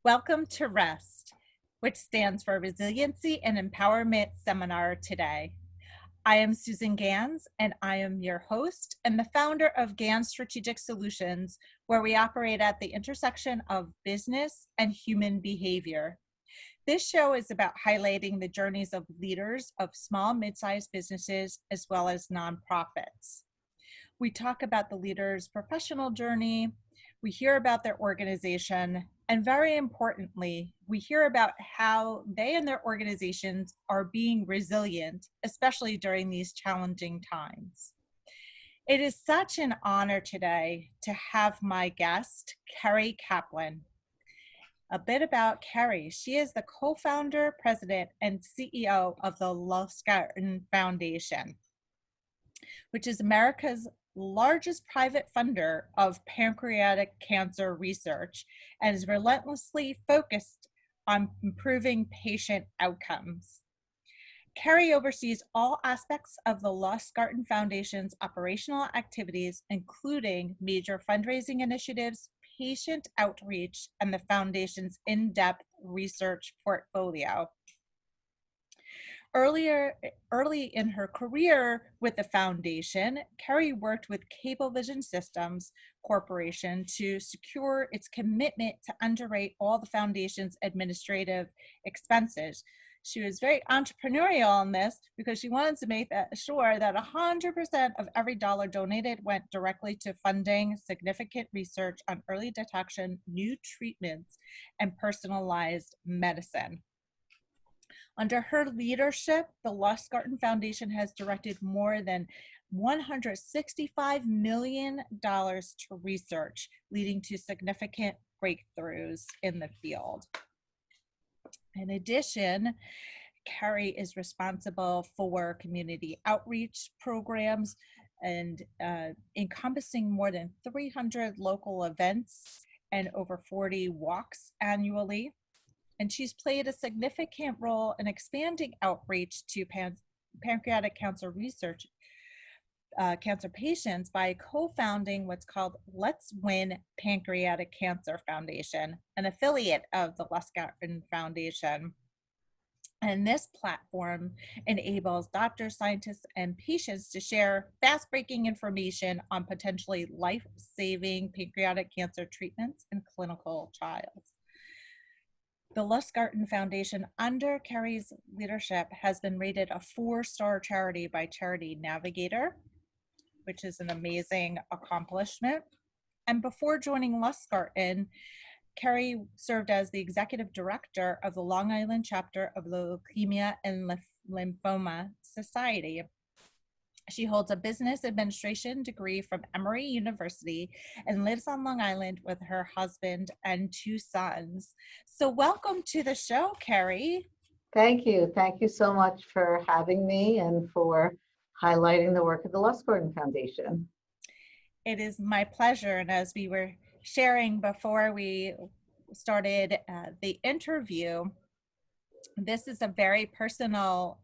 Welcome to REST, which stands for Resiliency and Empowerment Seminar today. I am Susan Gans, and I am your host and the founder of Gans Strategic Solutions, where we operate at the intersection of business and human behavior. This show is about highlighting the journeys of leaders of small, mid-sized businesses as well as nonprofits. We talk about the leader's professional journey, we hear about their organization, and very importantly, we hear about how they and their organizations are being resilient, especially during these challenging times. It is such an honor today to have my guest, Kerri Kaplan. A bit about Kerri. She is the co-founder, president, and CEO of the Lustgarten Foundation, which is America's largest private funder of pancreatic cancer research and is relentlessly focused on improving patient outcomes. Kerri oversees all aspects of the Lustgarten Foundation's operational activities, including major fundraising initiatives, patient outreach, and the Foundation's in-depth research portfolio. Early in her career with the foundation, Kerri worked with Cablevision Systems Corporation to secure its commitment to underwrite all the foundation's administrative expenses. She was very entrepreneurial on this because she wanted to make sure that 100% of every dollar donated went directly to funding significant research on early detection, new treatments, and personalized medicine. Under her leadership, the Lustgarten Foundation has directed more than $165 million to research, leading to significant breakthroughs in the field. In addition, Kerri is responsible for community outreach programs and encompassing more than 300 local events and over 40 walks annually. And she's played a significant role in expanding outreach to pancreatic cancer research, cancer patients by co-founding what's called Let's Win Pancreatic Cancer Foundation, an affiliate of the Lustgarten Foundation. And this platform enables doctors, scientists, and patients to share fast-breaking information on potentially life-saving pancreatic cancer treatments and clinical trials. The Lustgarten Foundation, under Kerri's leadership, has been rated a 4-star charity by Charity Navigator, which is an amazing accomplishment. And before joining Lustgarten, Kerri served as the executive director of the Long Island chapter of the Leukemia and Lymphoma Society. She holds a business administration degree from Emory University and lives on Long Island with her husband and 2 sons. So welcome to the show, Kerri. Thank you. Thank you so much for having me and for highlighting the work of the Lustgarten Foundation. It is my pleasure. And as we were sharing before we started the interview, this is a very personal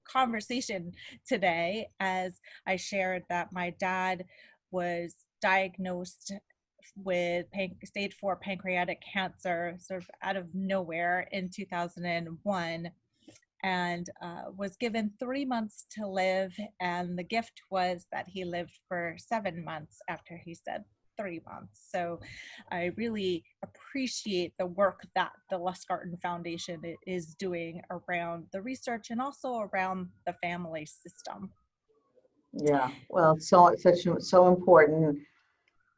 conversation today, as I shared that my dad was diagnosed with stage 4 pancreatic cancer sort of out of nowhere in 2001, and was given 3 months to live, and the gift was that he lived for 7 months after he said 3 months. So I really appreciate the work that the Lustgarten Foundation is doing around the research and also around the family system. Yeah, well, so important,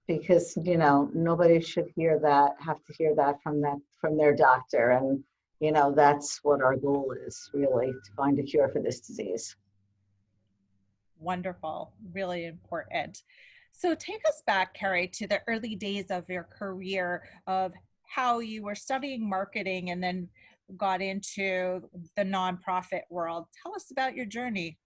because nobody should have to hear that from their doctor, and that's what our goal is, really, to find a cure for this disease. Wonderful, really important. So take us back, Kerri, to the early days of your career, of how you were studying marketing and then got into the nonprofit world. Tell us about your journey.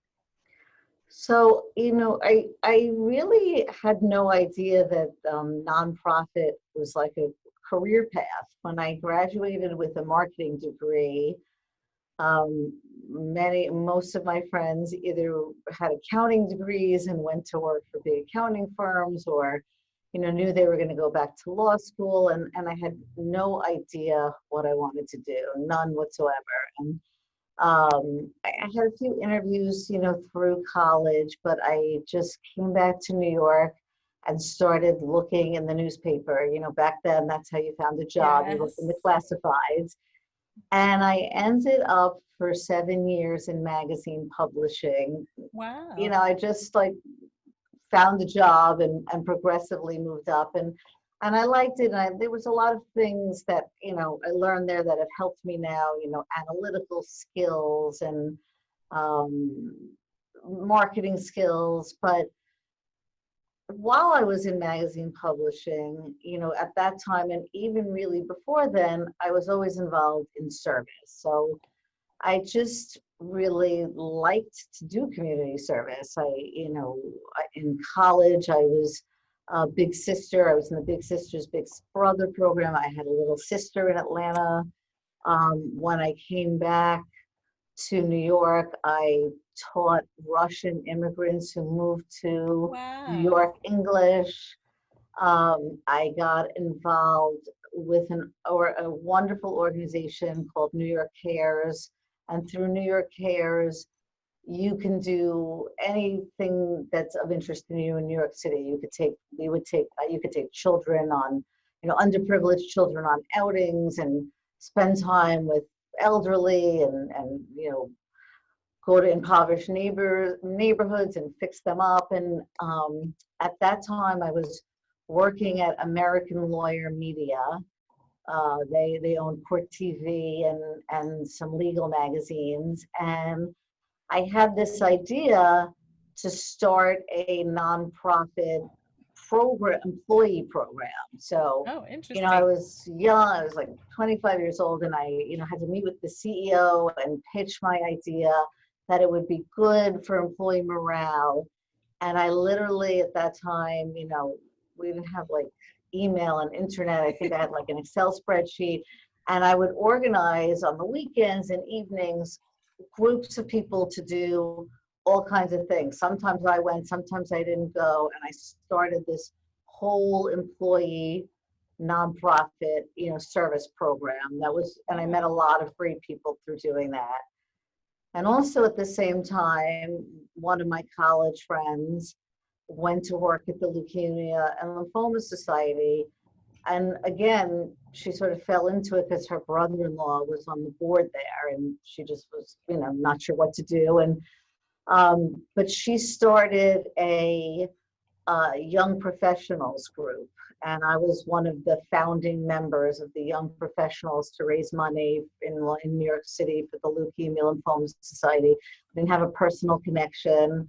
So, I really had no idea that nonprofit was like a career path. When I graduated with a marketing degree, most of my friends either had accounting degrees and went to work for big accounting firms, or knew they were going to go back to law school, and I had no idea what I wanted to do, none whatsoever. And I had a few interviews, through college, but I just came back to New York and started looking in the newspaper. Back then, that's how you found a job. You looked in the Yes. classifieds. And I ended up for 7 years in magazine publishing. Wow. I just like found a job and progressively moved up, and I liked it. And there was a lot of things that I learned there that have helped me now. Analytical skills and um, marketing skills. But while I was in magazine publishing, at that time, and even really before then, I was always involved in service. So I just really liked to do community service. In college, I was a big sister. I was in the Big Sisters, Big Brother program. I had a little sister in Atlanta. When I came back to New York, I taught Russian immigrants who moved to New Wow. York English. I got involved with a wonderful organization called New York Cares. And through New York Cares, you can do anything that's of interest to you in New York City. You could take children on, underprivileged children on outings, and spend time with elderly, and go to impoverished neighborhoods and fix them up. And at that time, I was working at American Lawyer Media. They owned Court TV and some legal magazines. And I had this idea to start a nonprofit employee program. So, Oh, I interesting. was young, I was like 25 years old, and I, had to meet with the CEO and pitch my idea that it would be good for employee morale. And I literally at that time, we didn't have like email and internet. I think I had like an Excel spreadsheet, and I would organize on the weekends and evenings groups of people to do all kinds of things. Sometimes I went, sometimes I didn't go, and I started this whole employee nonprofit, service program and I met a Wow. lot of great people through doing that. And also at the same time, one of my college friends went to work at the Leukemia and Lymphoma Society. And again, she sort of fell into it because her brother-in-law was on the board there, and she just was, not sure what to do. And but she started a young professionals group, and I was one of the founding members of the young professionals to raise money in New York City for the Leukemia Lymphoma Society. I didn't have a personal connection,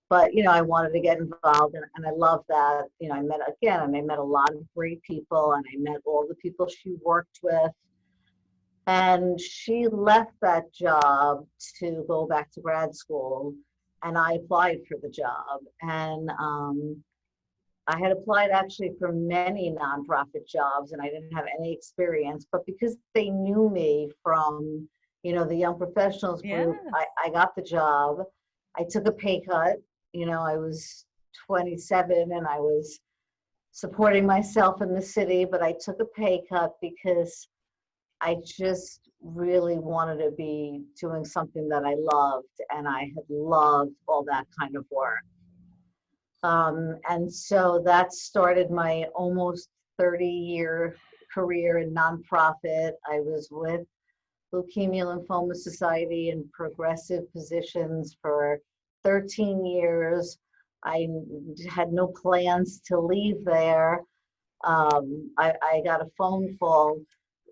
but I wanted to get involved, and I love that. I met a lot of great people, and I met all the people she worked with. And she left that job to go back to grad school, and I applied for the job. And I had applied actually for many nonprofit jobs, and I didn't have any experience. But because they knew me from, the Young Professionals group, Yes. I got the job. I took a pay cut. I was 27 and I was supporting myself in the city, but I took a pay cut because I just really wanted to be doing something that I loved, and I had loved all that kind of work. And so that started my almost 30-year career in nonprofit. I was with Leukemia Lymphoma Society in progressive positions for 13 years. I had no plans to leave there. I got a phone call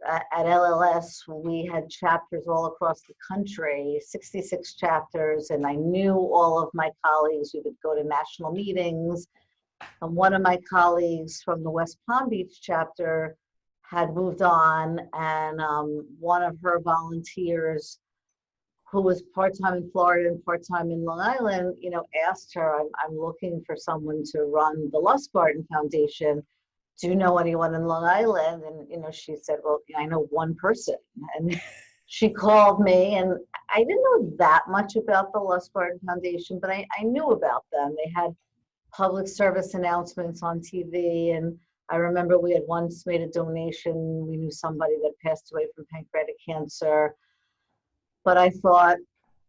at LLS. We had chapters all across the country, 66 chapters, and I knew all of my colleagues. We would go to national meetings. And one of my colleagues from the West Palm Beach chapter had moved on, and one of her volunteers, who was part-time in Florida and part-time in Long Island, asked her, I'm looking for someone to run the Lustgarten Foundation. Do you know anyone in Long Island? And, she said, well, I know one person. And she called me, and I didn't know that much about the Lustgarten Foundation, but I knew about them. They had public service announcements on TV. And I remember we had once made a donation. We knew somebody that passed away from pancreatic cancer. But I thought,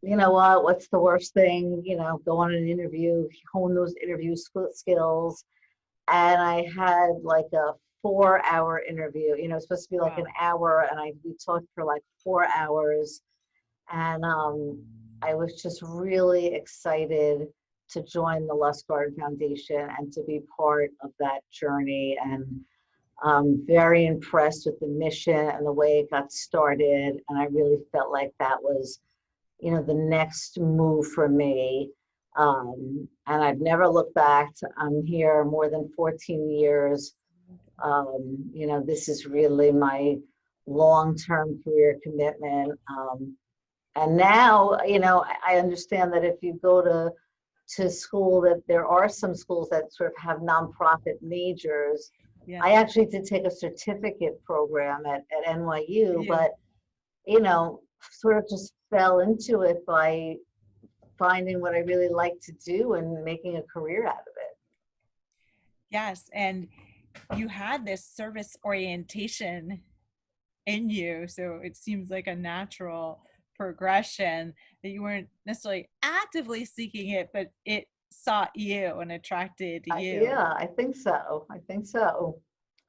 you know what, what's the worst thing? Go on an interview, hone those interview skills. And I had like a 4-hour interview. It's supposed to be like an Wow. hour, and we talked for like 4 hours. And I was just really excited to join the Lustgarten Foundation and to be part of that journey. And very impressed with the mission and the way it got started. And I really felt like that was, the next move for me. And I've never looked back. I'm here more than 14 years. This is really my long-term career commitment. And now, I understand that if you go to school, that there are some schools that sort of have nonprofit majors. Yeah. I actually did take a certificate program at NYU, You. but, sort of just fell into it by finding what I really like to do and making a career out of it. Yes. And you had this service orientation in you. So it seems like a natural progression that you weren't necessarily actively seeking it, but it sought you and attracted you. Yeah, I think so.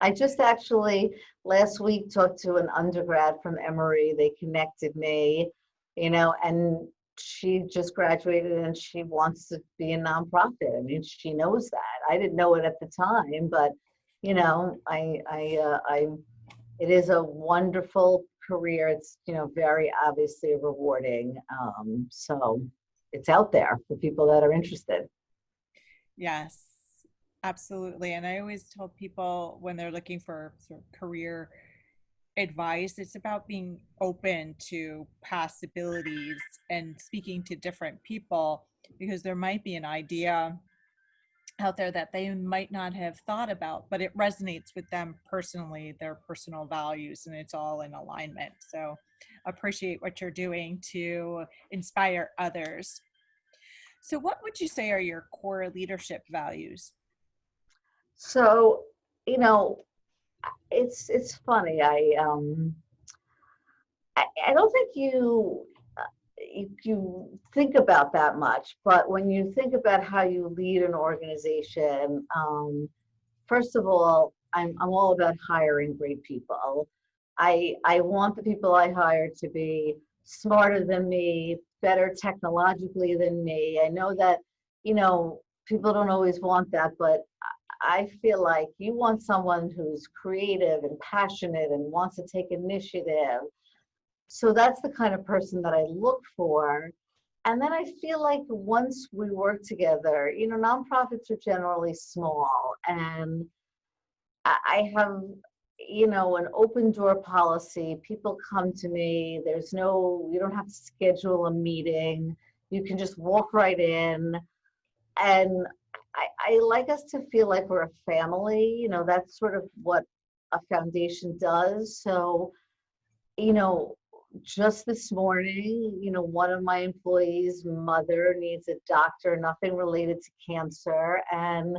I just actually last week talked to an undergrad from Emory. They connected me, and she just graduated and she wants to be a nonprofit. I mean, she knows that. I didn't know it at the time, but it is a wonderful career. It's, very obviously rewarding. So it's out there for people that are interested. Yes, absolutely. And I always tell people when they're looking for sort of career advice, it's about being open to possibilities and speaking to different people, because there might be an idea out there that they might not have thought about, but it resonates with them personally, their personal values, and it's all in alignment. So appreciate what you're doing to inspire others. So what would you say are your core leadership values? So, it's funny. I don't think you think about that much, but when you think about how you lead an organization, first of all, I'm all about hiring great people. I want the people I hire to be smarter than me, better technologically than me. I know that, people don't always want that, but I feel like you want someone who's creative and passionate and wants to take initiative. So that's the kind of person that I look for. And then I feel like once we work together, nonprofits are generally small, and I have, an open door policy. People come to me. You don't have to schedule a meeting. You can just walk right in. And I like us to feel like we're a family. That's sort of what a foundation does. So, just this morning, one of my employees' mother needs a doctor, nothing related to cancer. And,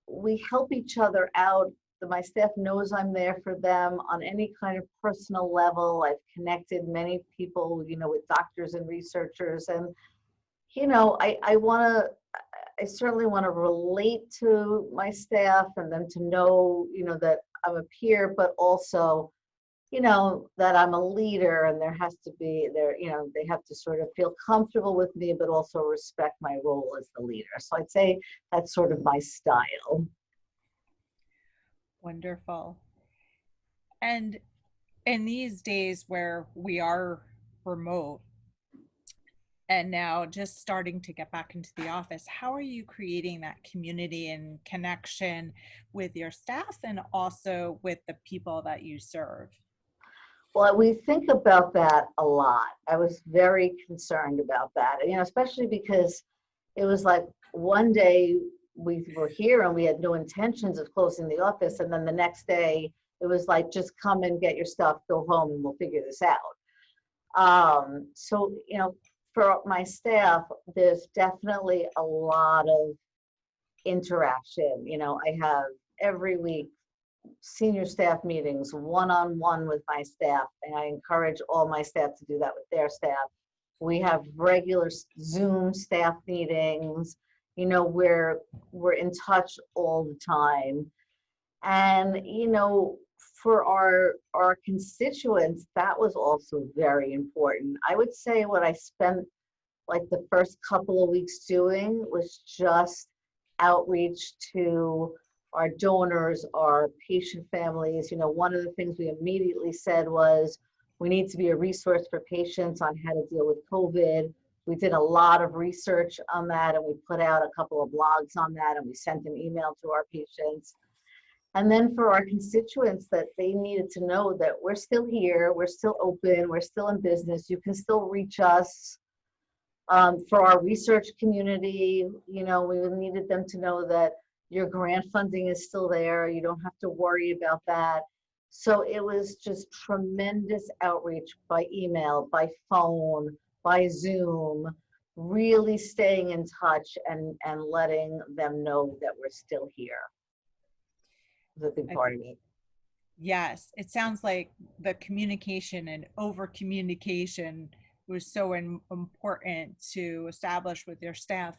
we help each other out. My staff knows I'm there for them on any kind of personal level. I've connected many people, with doctors and researchers. And, I certainly want to relate to my staff and them to know, that I'm a peer, but also, that I'm a leader, and they have to sort of feel comfortable with me, but also respect my role as the leader. So I'd say that's sort of my style. Wonderful. And in these days where we are remote and now just starting to get back into the office, how are you creating that community and connection with your staff and also with the people that you serve? Well, we think about that a lot. I was very concerned about that, especially because it was like one day we were here and we had no intentions of closing the office. And then the next day it was like, just come and get your stuff, go home, and we'll figure this out. So, for my staff, there's definitely a lot of interaction. You know, I have every week senior staff meetings, one-on-one with my staff, and I encourage all my staff to do that with their staff. We have regular Zoom staff meetings, you know, where we're in touch all the time. And, you know, for our constituents, that was also very important. I would say what I spent like the first couple of weeks doing was just outreach to our donors, our patient families. You know, one of the things we immediately said was we need to be a resource for patients on how to deal with COVID. We did a lot of research on that, and we put out a couple of blogs on that, and we sent an email to our patients. And then for our constituents, that they needed to know that we're still here, we're still open, we're still in business, you can still reach us. For our research community, you know, we needed them to know that your grant funding is still there, you don't have to worry about that. So it was just tremendous outreach by email, by phone, by Zoom, really staying in touch and letting them know that we're still here. Was a big part of it. Yes, it sounds like the communication and over communication was so important to establish with your staff.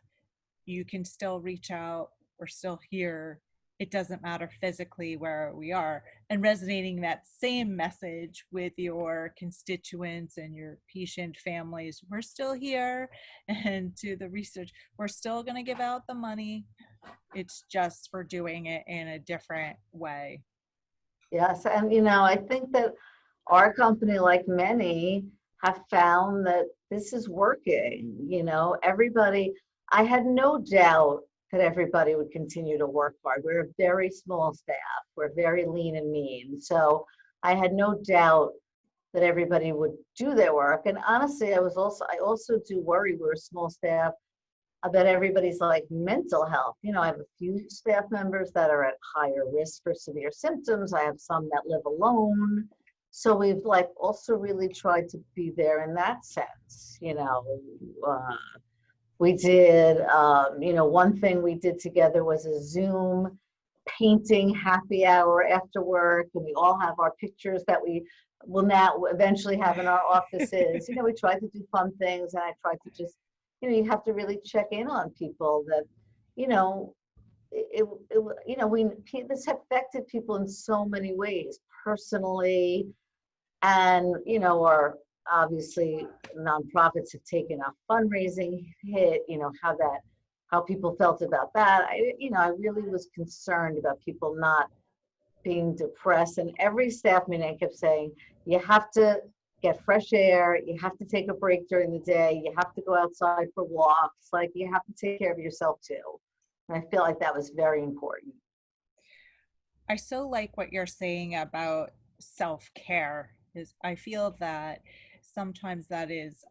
You can still reach out, we're still here. It doesn't matter physically where we are, and resonating that same message with your constituents and your patient families. We're still here, and to the research, we're still going to give out the money. It's just for doing it in a different way. Yes, and you know, I think that our company, like many, have found that this is working. You know, everybody, I had no doubt that everybody would continue to work hard. We're a very small staff. We're very lean and mean. So I had no doubt that everybody would do their work. And honestly, I also do worry, we're a small staff, about everybody's like mental health. You know, I have a few staff members that are at higher risk for severe symptoms. I have some that live alone. So we've like also really tried to be there in that sense. You know, we did, you know, one thing we did together was a Zoom painting happy hour after work, and we all have our pictures that we will now eventually have in our offices. You know, we tried to do fun things, and I tried to just, you know, you have to really check in on people that, you know, you know, this affected people in so many ways, personally, and, you know, our obviously nonprofits have taken a fundraising hit, you know, how people felt about that. You know, I really was concerned about people not being depressed, and every staff meeting I kept saying, you have to get fresh air, you have to take a break during the day, you have to go outside for walks, like you have to take care of yourself too. And I feel like that was very important. I so like what you're saying about self-care. Is I feel that sometimes that is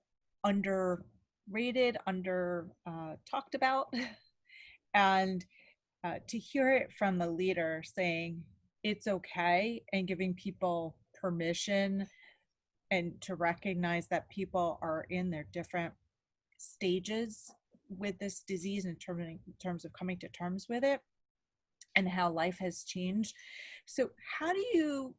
underrated, under talked about, and to hear it from the leader saying it's okay and giving people permission, and to recognize that people are in their different stages with this disease in terms of coming to terms with it and how life has changed. So how do you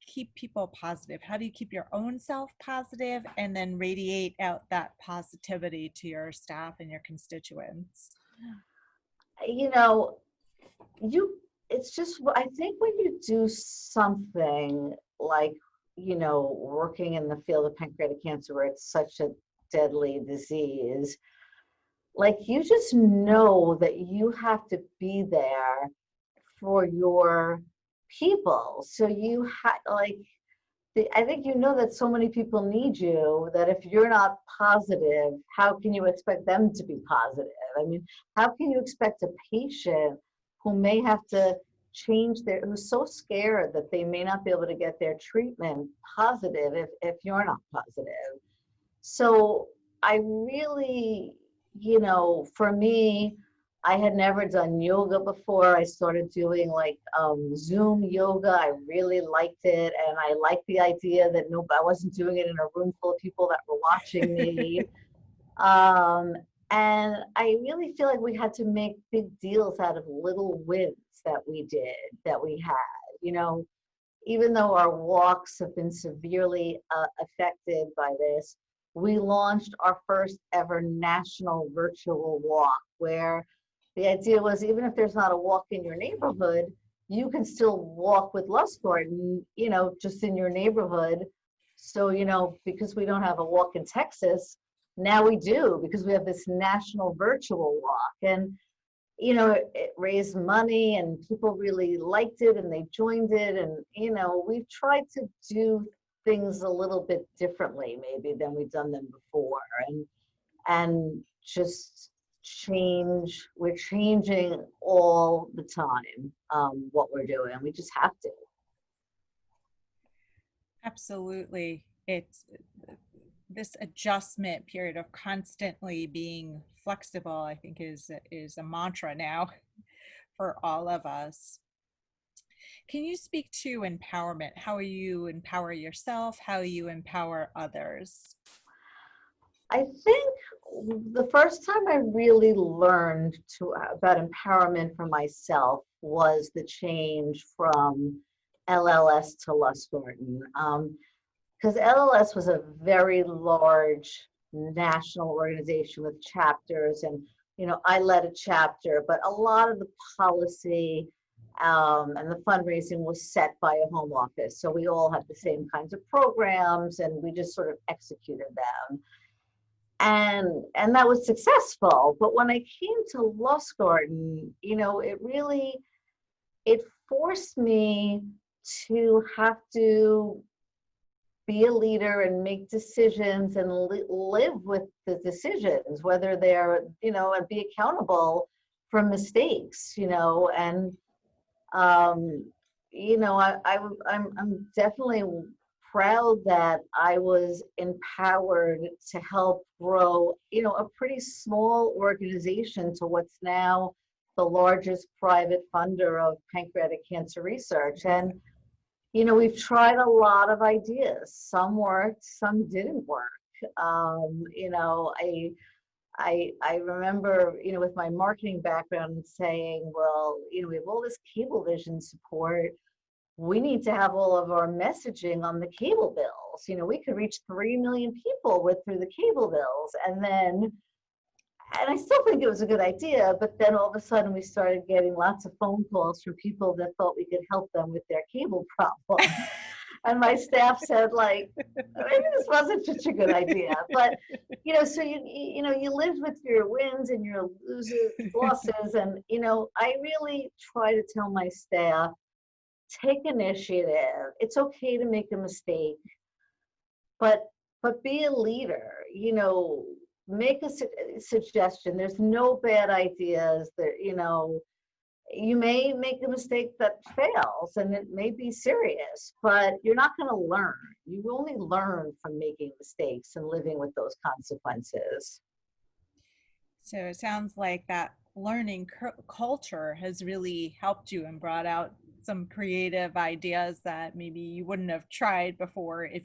keep people positive? How do you keep your own self positive and then radiate out that positivity to your staff and your constituents? You know, it's just, I think when you do something like, you know, working in the field of pancreatic cancer where it's such a deadly disease, like you just know that you have to be there for your people. So I think you know that so many people need you, that if you're not positive, how can you expect them to be positive? I mean, how can you expect a patient who may have to who's so scared that they may not be able to get their treatment positive if you're not positive? So I really, you know, for me, I had never done yoga before. I started doing like Zoom yoga. I really liked it. And I liked the idea that I wasn't doing it in a room full of people that were watching me. Um, and I really feel like we had to make big deals out of little wins that we did, that we had. You know, even though our walks have been severely affected by this, we launched our first ever national virtual walk where the idea was even if there's not a walk in your neighborhood, you can still walk with Lustgarten, you know, just in your neighborhood. So, you know, because we don't have a walk in Texas, now we do because we have this national virtual walk. And you know, it raised money and people really liked it and they joined it. And, you know, we've tried to do things a little bit differently maybe than we've done them before. And just we're changing all the time, what we're doing. We just have to. Absolutely. It's this adjustment period of constantly being flexible, I think is a mantra now for all of us. Can you speak to empowerment? How you empower yourself, how you empower others? I think the first time I really learned about empowerment for myself was the change from LLS to Lustgarten. Because LLS was a very large national organization with chapters, and you know I led a chapter, but a lot of the policy and the fundraising was set by a home office. So we all had the same kinds of programs, and we just sort of executed them and that was successful. But when I came to Lustgarten, you know, it forced me to have to be a leader and make decisions and live with the decisions, whether they're, you know, and be accountable for mistakes, you know, and um, you know, I'm definitely proud that I was empowered to help grow, you know, a pretty small organization to what's now the largest private funder of pancreatic cancer research. And, you know, we've tried a lot of ideas. Some worked, some didn't work. You know, I remember, you know, with my marketing background saying, well, you know, we have all this Cablevision support. We need to have all of our messaging on the cable bills. You know, we could reach 3 million people through the cable bills. And I still think it was a good idea, but then all of a sudden we started getting lots of phone calls from people that thought we could help them with their cable problem. And my staff said, like, maybe this wasn't such a good idea. But you know, so you know, you lived with your wins and your losses, and you know, I really try to tell my staff, take initiative. It's okay to make a mistake, but be a leader. You know, make a suggestion. There's no bad ideas. That you know, you may make a mistake that fails and it may be serious, but you're not going to learn. You only learn from making mistakes and living with those consequences. So it sounds like that learning culture has really helped you and brought out some creative ideas that maybe you wouldn't have tried before if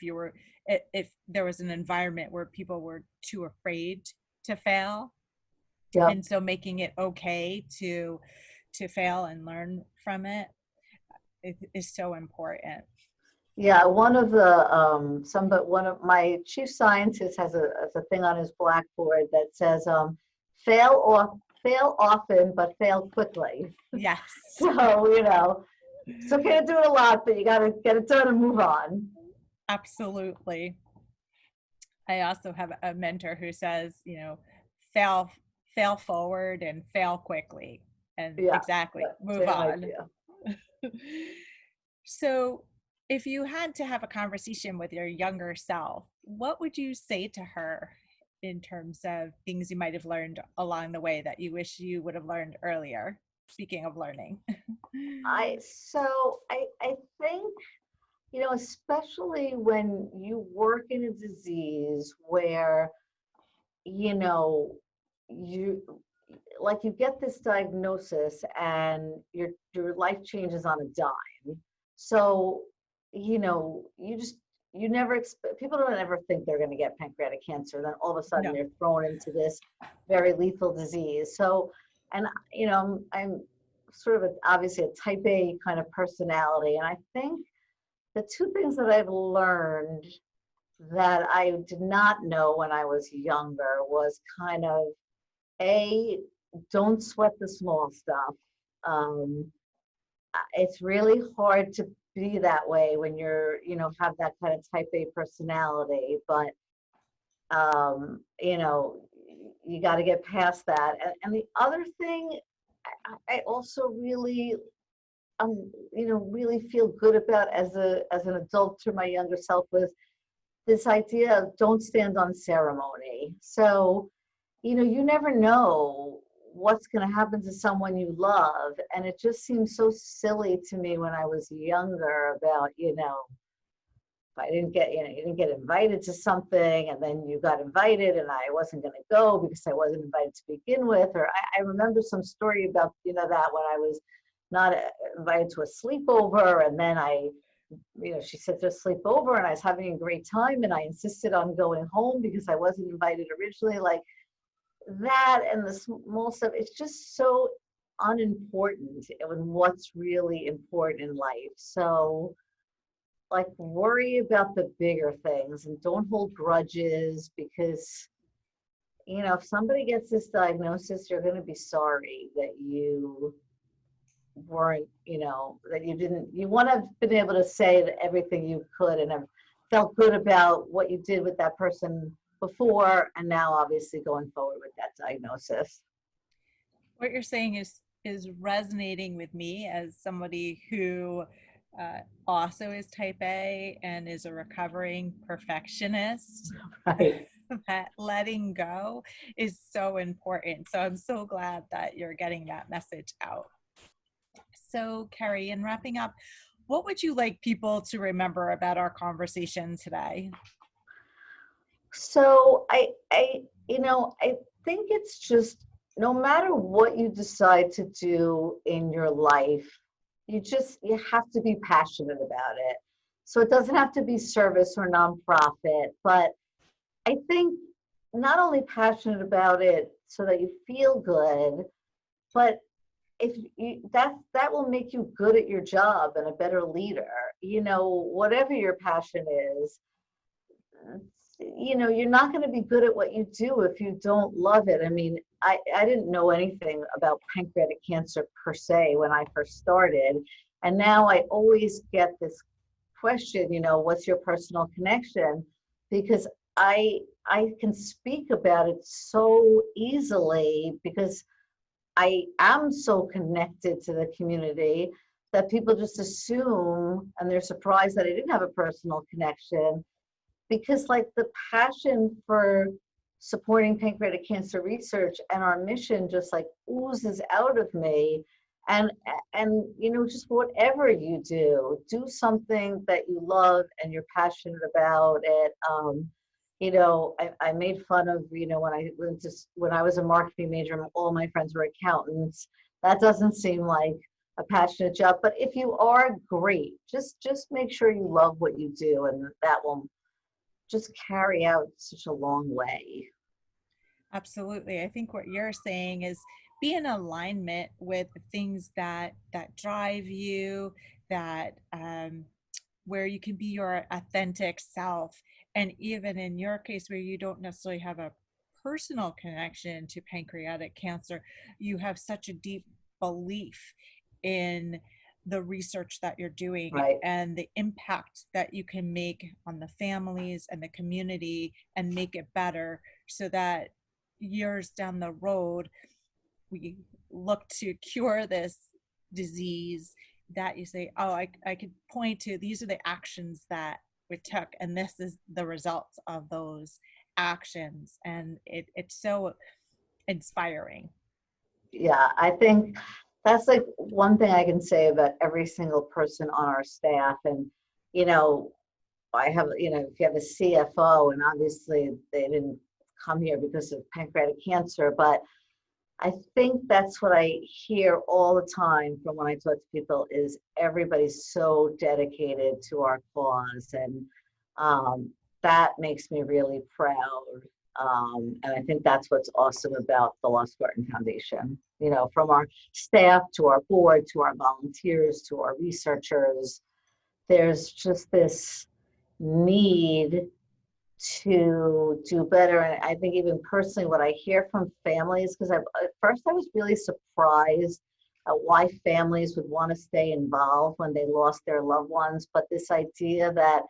there was an environment where people were too afraid to fail. Yep. And so making it okay to fail and learn from it is so important. Yeah, one of my chief scientists has a thing on his blackboard that says, fail often, but fail quickly. Yes, So, you know, it's okay to do it a lot, but you got to get it done and move on. absolutely. I also have a mentor who says, you know, fail fail forward and fail quickly. And Yeah, exactly, move same on. idea. So, if you had to have a conversation with your younger self, what would you say to her in terms of things you might have learned along the way that you wish you would have learned earlier? Speaking of learning. I think, you know, especially when you work in a disease where, you know, you you get this diagnosis and your life changes on a dime. So, you know, you never expect, people don't ever think they're going to get pancreatic cancer. Then all of a sudden No. they're thrown into this very lethal disease. So, and I'm sort of obviously a type A kind of personality. And I think the two things that I've learned that I did not know when I was younger was kind of A, don't sweat the small stuff. Um, it's really hard to be that way when you're, have that kind of type A personality, but you got to get past that. And the other thing I also really really feel good about as an adult to my younger self was this idea of don't stand on ceremony. So, you never know what's going to happen to someone you love. And it just seems so silly to me when I was younger about, if I didn't get, you didn't get invited to something and then you got invited and I wasn't going to go because I wasn't invited to begin with. Or I remember some story about, that when I was not invited to a sleepover and then she said to sleep over and I was having a great time and I insisted on going home because I wasn't invited originally. Like that and the small stuff, it's just so unimportant and what's really important in life. So like worry about the bigger things and don't hold grudges because if somebody gets this diagnosis, you're going to be sorry that you weren't, that you want to have been able to say that everything you could and have felt good about what you did with that person before and now obviously going forward with that diagnosis. What you're saying is resonating with me as somebody who also is type A and is a recovering perfectionist. Right. That letting go is so important. So I'm so glad that you're getting that message out. So, Kerri, in wrapping up, what would you like people to remember about our conversation today? So I think it's just no matter what you decide to do in your life, you have to be passionate about it. So it doesn't have to be service or nonprofit, but I think not only passionate about it so that you feel good, but if you that will make you good at your job and a better leader. Whatever your passion is, you're not going to be good at what you do if you don't love it. I mean, I didn't know anything about pancreatic cancer per se when I first started. And now I always get this question, what's your personal connection? Because I can speak about it so easily because I am so connected to the community that people just assume and they're surprised that I didn't have a personal connection because like the passion for supporting pancreatic cancer research and our mission just like oozes out of me. And just whatever you do something that you love and you're passionate about it. I made fun of, when I was a marketing major, all my friends were accountants. That doesn't seem like a passionate job, but if you are, great. Just make sure you love what you do, and that will just carry out such a long way. Absolutely. I think what you're saying is be in alignment with the things that drive you, that where you can be your authentic self. And even in your case, where you don't necessarily have a personal connection to pancreatic cancer, you have such a deep belief in the research that you're doing Right. and the impact that you can make on the families and the community and make it better so that years down the road we look to cure this disease, that you say, oh, I could point to these are the actions that we took and this is the results of those actions. And it's so inspiring. Yeah, I think that's like one thing I can say about every single person on our staff. And, I have, if you have a CFO, and obviously they didn't come here because of pancreatic cancer, but I think that's what I hear all the time from when I talk to people is everybody's so dedicated to our cause. And That makes me really proud. And I think that's what's awesome about the Lustgarten Foundation. You know, from our staff to our board to our volunteers to our researchers, there's just this need to do better. And I think even personally, what I hear from families, because at first I was really surprised at why families would want to stay involved when they lost their loved ones. But this idea that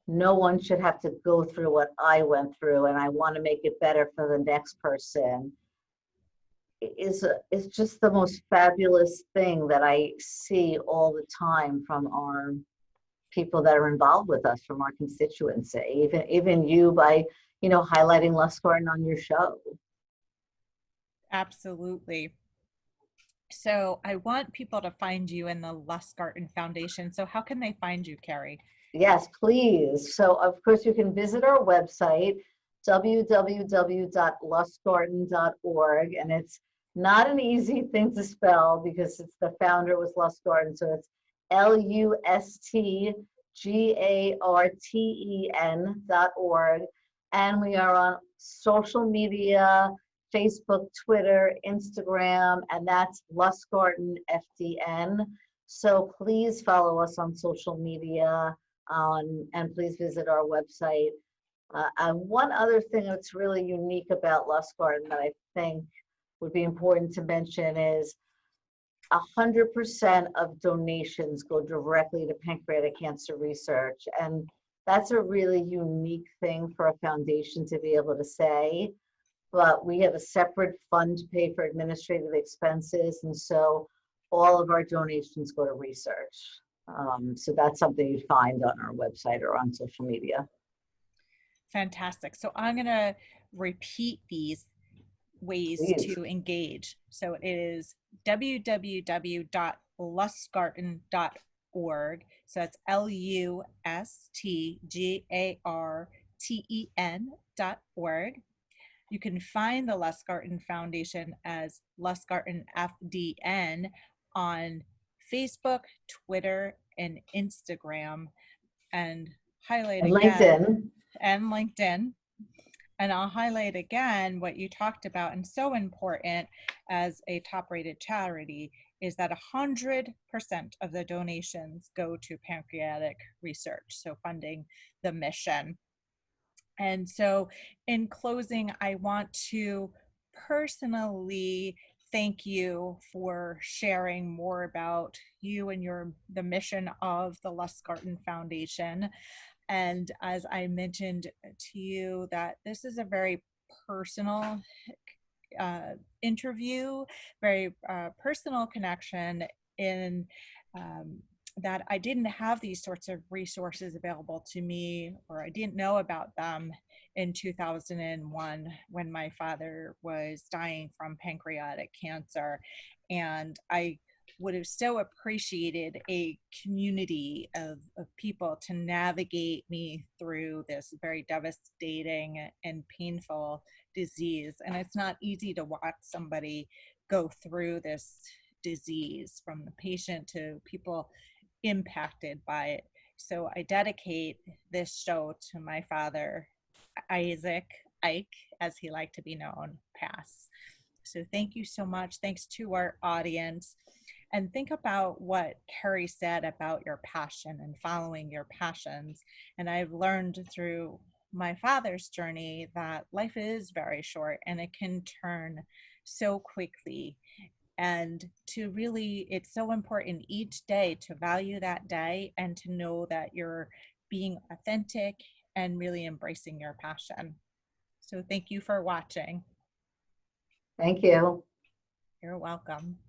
no one should have to go through what I went through, and I want to make it better for the next person is just the most fabulous thing that I see all the time from our people that are involved with us, from our constituency. Even you, by highlighting Lustgarten on your show. Absolutely. So I want people to find you in the Lustgarten Foundation. So how can they find you, Kerri? Yes, please. So of course you can visit our website, www.lustgarten.org, and it's not an easy thing to spell because it's the founder was Lustgarten, so it's LUSTGARTEN.org, and we are on social media, Facebook, Twitter, Instagram, and that's Lustgarten FDN. So please follow us on social media, and please visit our website. And one other thing that's really unique about Lustgarten that I think would be important to mention is 100% of donations go directly to pancreatic cancer research. And that's a really unique thing for a foundation to be able to say. But we have a separate fund to pay for administrative expenses. And so all of our donations go to research. So that's something you'd find on our website or on social media. Fantastic. So I'm going to repeat these ways Please. to engage. So it is www.lustgarten.org. So that's LUSTGARTEN.org. You can find the Lustgarten Foundation as Lustgarten FDN on Facebook, Twitter, and Instagram, and highlight And again, LinkedIn. and LinkedIn. And I'll highlight again what you talked about, and so important as a top-rated charity is that 100% of the donations go to pancreatic research, so funding the mission. And so in closing, I want to personally thank you for sharing more about you and the mission of the Lustgarten Foundation. And as I mentioned to you, that this is a very personal interview, very personal connection in that I didn't have these sorts of resources available to me, or I didn't know about them in 2001 when my father was dying from pancreatic cancer. And I would have so appreciated a community of people to navigate me through this very devastating and painful disease. And it's not easy to watch somebody go through this disease, from the patient to people impacted by it. So I dedicate this show to my father, Isaac, Ike, as he liked to be known, pass. So thank you so much. Thanks to our audience. And think about what Kerri said about your passion and following your passions. And I've learned through my father's journey that life is very short and it can turn so quickly. And to really, it's so important each day to value that day and to know that you're being authentic and really embracing your passion. So thank you for watching. Thank you. You're welcome.